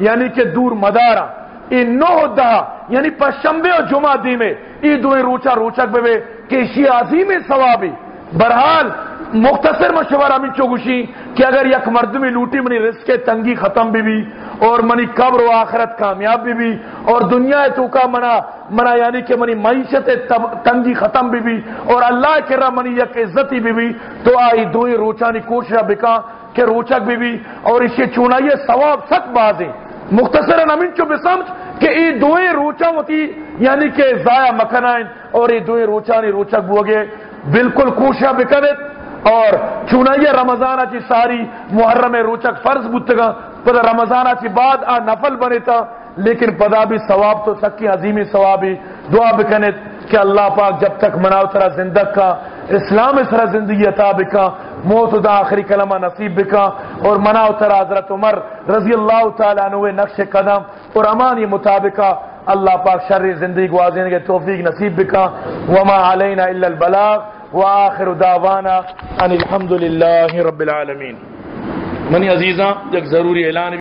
یعنی کہ دور مدارہ یہ 9 و 10 یعنی پشنبے اور جمعہ دی میں یہ دوئیں روچک بے کہ اشیاء عظیم ثوابی برحال مختصر مشورہ ہمیں چوگوشی کہ اگر یک مردمی لوٹی منی رزق تنگی ختم بھی اور منی قبر و آخرت کامیاب بھی اور دنیا تو کا منا یعنی کہ منی معیشت تنگی ختم بھی اور اللہ کے رہا منی یک عزتی بھی تو آئی دوئی روچانی کوشش بکا کہ روچک بھی اور اسے چونائیے ثواب سک بازیں مختصراً امین چو بسمجھ کہ یہ دوئیں روچا ہوتی یعنی کہ ضائع مکنائن اور یہ دوئیں روچانی روچک بوگے بالکل کوشش بکنت اور چونائیے رمضانہ چی ساری محرم روچک فرض بودتگا پدا رمضانہ چی بعد نفل بنتا لیکن پدا بھی ثواب تو سکی عظیمی ثوابی دعا بکنت کہ اللہ پاک جب تک مناو ترہ زندگ کا اسلام اس طرح زندگی عطا بکا موت دا آخری کلمہ نصیب بکا اور مناو ترہ حضرت عمر رضی اللہ تعالیٰ عنہ نقش قدم اور امانی مطابقہ اللہ پاک شر زندگی گوازینے کے توفیق نصیب بکا وما علینا الا البلاغ وآخر دعوانا ان الحمدللہ رب العالمین. منی عزیزاں ایک ضروری اعلان